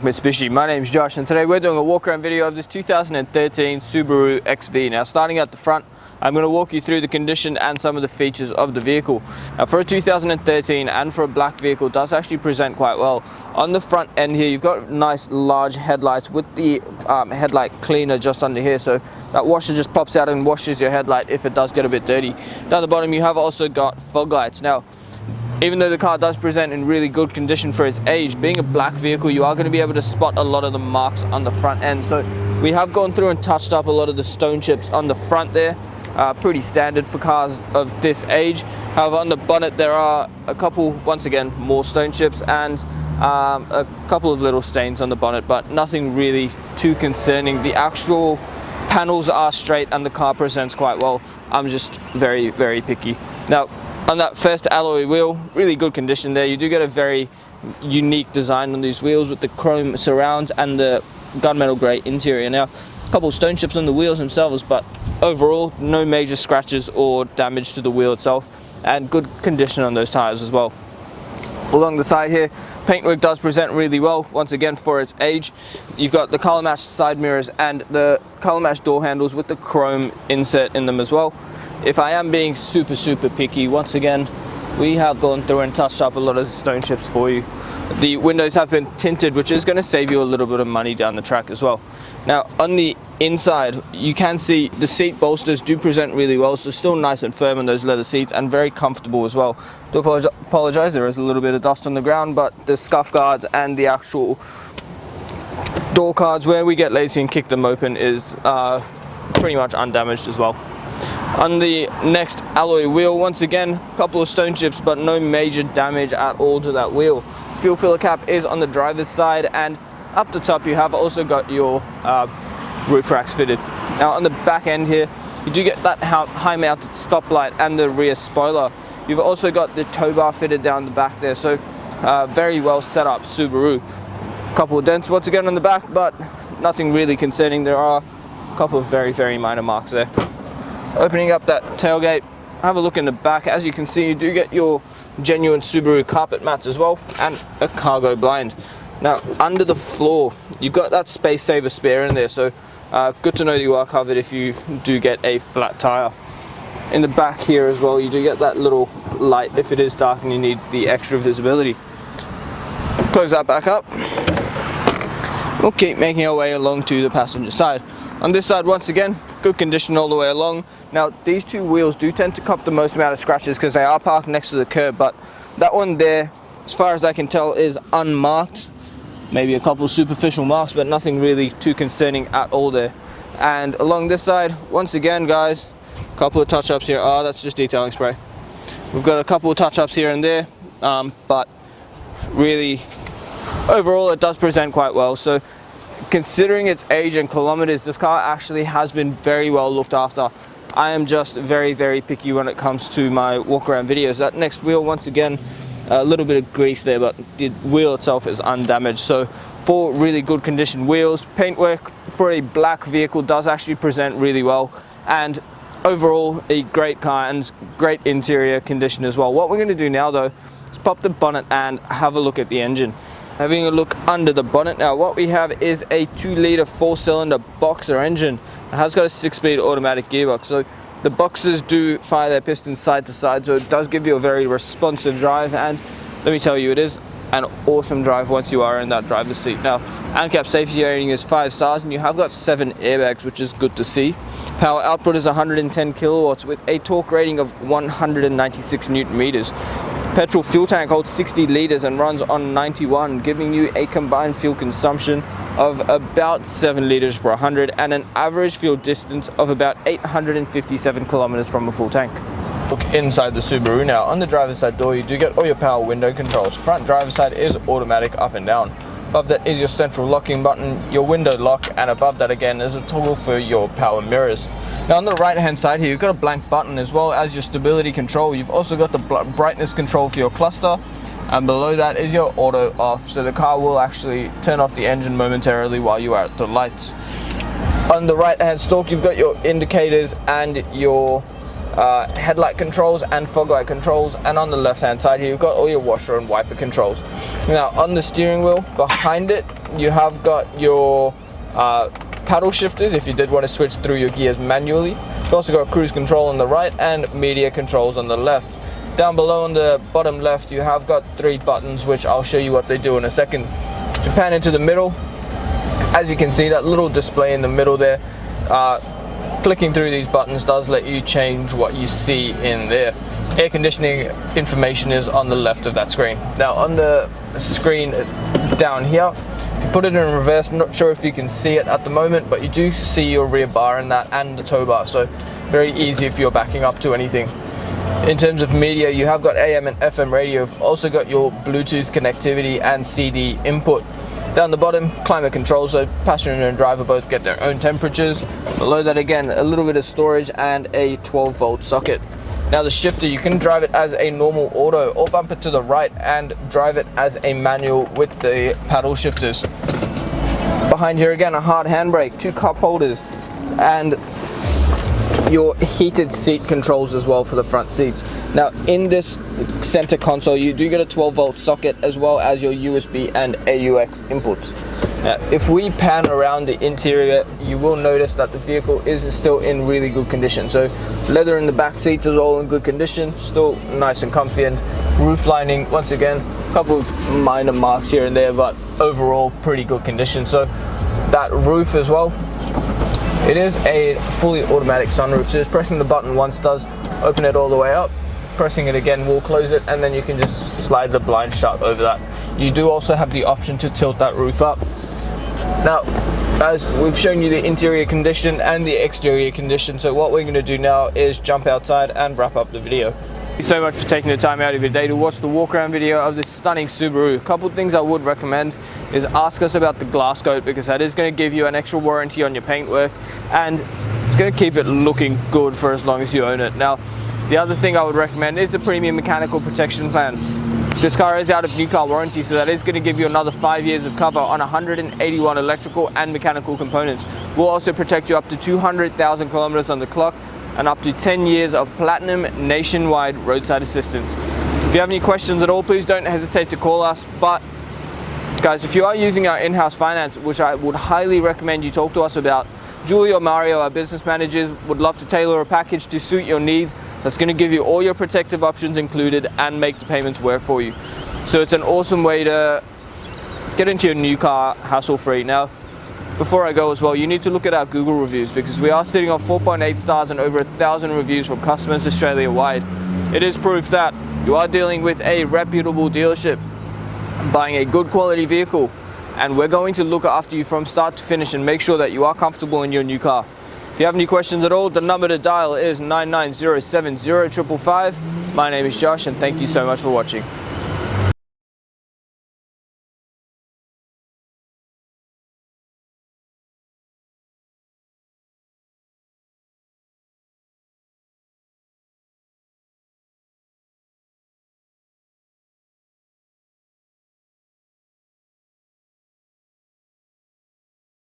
Crank Mitsubishi. My name is Josh and today we're doing a walk around video of this 2013 Subaru XV. Now starting at the front, I'm going to walk you through the condition and some of the features of the vehicle. Now for a 2013 and for a black vehicle, it does actually present quite well. On the front end here, you've got nice large headlights with the headlight cleaner just under here, so that washer just pops out and washes your headlight if it does get a bit dirty. Down the bottom you have also got fog lights. Now even though the car does present in really good condition for its age, being a black vehicle, you are going to be able to spot a lot of the marks on the front end. So we have gone through and touched up a lot of the stone chips on the front there. Pretty standard for cars of this age. However, on the bonnet there are a couple, once again, more stone chips and a couple of little stains on the bonnet, but nothing really too concerning. The actual panels are straight and the car presents quite well. I'm just very, very picky. Now, on that first alloy wheel, really good condition there. You do get a very unique design on these wheels with the chrome surrounds and the gunmetal grey interior. Now, a couple of stone chips on the wheels themselves, but overall, no major scratches or damage to the wheel itself, and good condition on those tyres as well. Along the side here, paintwork does present really well, once again for its age. You've got the colour matched side mirrors and the colour matched door handles with the chrome insert in them as well. If I am being super picky, once again, we have gone through and touched up a lot of the stone chips for you. The windows have been tinted, which is going to save you a little bit of money down the track as well. Now on the inside, you can see the seat bolsters do present really well, so still nice and firm on those leather seats and very comfortable as well. Do apologize, there is a little bit of dust on the ground, but the scuff guards and the actual door cards where we get lazy and kick them open is pretty much undamaged as well. On the next alloy wheel, once again, a couple of stone chips, but no major damage at all to that wheel. Fuel filler cap is on the driver's side, and up the top you have also got your roof racks fitted. Now on the back end here, you do get that high mounted stoplight and the rear spoiler. You've also got the tow bar fitted down the back there, so very well set up Subaru. A couple of dents once again on the back, but nothing really concerning. There are a couple of very minor marks there. Opening up that tailgate, have a look in the back. As you can see, you do get your genuine Subaru carpet mats as well and a cargo blind. Now under the floor, you've got that space saver spare in there, so good to know you are covered if you do get a flat tire. In the back here as well, you do get that little light if it is dark and you need the extra visibility. Close that back up. We'll keep making our way along to the passenger side. On this side, once again, good condition all the way along. Now these two wheels do tend to cop the most amount of scratches because they are parked next to the curb, but that one there, as far as I can tell, is unmarked. Maybe a couple of superficial marks, but nothing really too concerning at all there. And along this side, once again guys, a couple of touch-ups here. Oh, that's just detailing spray. We've got a couple of touch-ups here and there, but really overall it does present quite well. So considering its age and kilometers, this car actually has been very well looked after. I am just very picky when it comes to my walk around videos. That next wheel, once again, a little bit of grease there, but the wheel itself is undamaged. So for really good condition wheels, paintwork for a black vehicle does actually present really well, and overall a great car and great interior condition as well. What we're going to do now though is pop the bonnet and have a look at the engine. Having a look under the bonnet now, what we have is a 2-litre 4-cylinder boxer engine. It has got a 6-speed automatic gearbox, so the boxers do fire their pistons side to side, so it does give you a very responsive drive, and let me tell you, it is an awesome drive once you are in that driver's seat. Now, ANCAP safety rating is 5 stars, and you have got 7 airbags, which is good to see. Power output is 110 kilowatts with a torque rating of 196 newton meters. Petrol fuel tank holds 60 litres and runs on 91, giving you a combined fuel consumption of about 7 litres per 100 and an average fuel distance of about 857 kilometers from a full tank. Look inside the Subaru now. On the driver's side door, you do get all your power window controls. Front driver's side is automatic up and down. Above that is your central locking button, your window lock, and above that again is a toggle for your power mirrors. Now on the right hand side here, you've got a blank button as well as your stability control. You've also got the brightness control for your cluster, and below that is your auto off, so the car will actually turn off the engine momentarily while you are at the lights. On the right hand stalk, you've got your indicators and your headlight controls and fog light controls, and on the left hand side here you've got all your washer and wiper controls. Now on the steering wheel behind it, you have got your paddle shifters if you did want to switch through your gears manually. You've also got cruise control on the right and media controls on the left. Down below on the bottom left, you have got 3 buttons, which I'll show you what they do in a second. To pan into the middle, as you can see, that little display in the middle there, clicking through these buttons does let you change what you see in there. Air conditioning information is on the left of that screen. Now on the screen down here, if you put it in reverse, I'm not sure if you can see it at the moment, but you do see your rear bar in that and the tow bar, so very easy if you're backing up to anything. In terms of media, you have got AM and FM radio. You've also got your Bluetooth connectivity and CD input. Down the bottom, climate control, so passenger and driver both get their own temperatures. Below that again, a little bit of storage and a 12-volt socket. Now the shifter, you can drive it as a normal auto or bump it to the right and drive it as a manual with the paddle shifters. Behind here again, a hard handbrake, 2 cup holders, and your heated seat controls as well for the front seats. Now in this center console, you do get a 12-volt socket as well as your USB and AUX inputs. Now, if we pan around the interior, you will notice that the vehicle is still in really good condition. So leather in the back seats is all in good condition, still nice and comfy, and roof lining, once again, a couple of minor marks here and there, but overall pretty good condition. So that roof as well, it is a fully automatic sunroof, so just pressing the button once does open it all the way up. Pressing it again will close it, and then you can just slide the blind shut over that. You do also have the option to tilt that roof up. Now, as we've shown you the interior condition and the exterior condition, so what we're going to do now is jump outside and wrap up the video. Thank you so much for taking the time out of your day to watch the walk around video of this stunning Subaru. A couple of things I would recommend is ask us about the glass coat, because that is going to give you an extra warranty on your paintwork and it's going to keep it looking good for as long as you own it. Now, the other thing I would recommend is the premium mechanical protection plan. This car is out of new car warranty, so that is going to give you another 5 years of cover on 181 electrical and mechanical components. We'll also protect you up to 200,000 kilometers on the clock and up to 10 years of platinum nationwide roadside assistance. If you have any questions at all, please don't hesitate to call us. But guys, if you are using our in-house finance, which I would highly recommend you talk to us about, Julie or Mario, our business managers, would love to tailor a package to suit your needs that's going to give you all your protective options included and make the payments work for you. So it's an awesome way to get into your new car hassle-free. Now, before I go as well, you need to look at our Google reviews, because we are sitting on 4.8 stars and over 1,000 reviews from customers Australia-wide. It is proof that you are dealing with a reputable dealership, buying a good quality vehicle, and we're going to look after you from start to finish and make sure that you are comfortable in your new car. If you have any questions at all, the number to dial is 99070555. My name is Josh, and thank you so much for watching.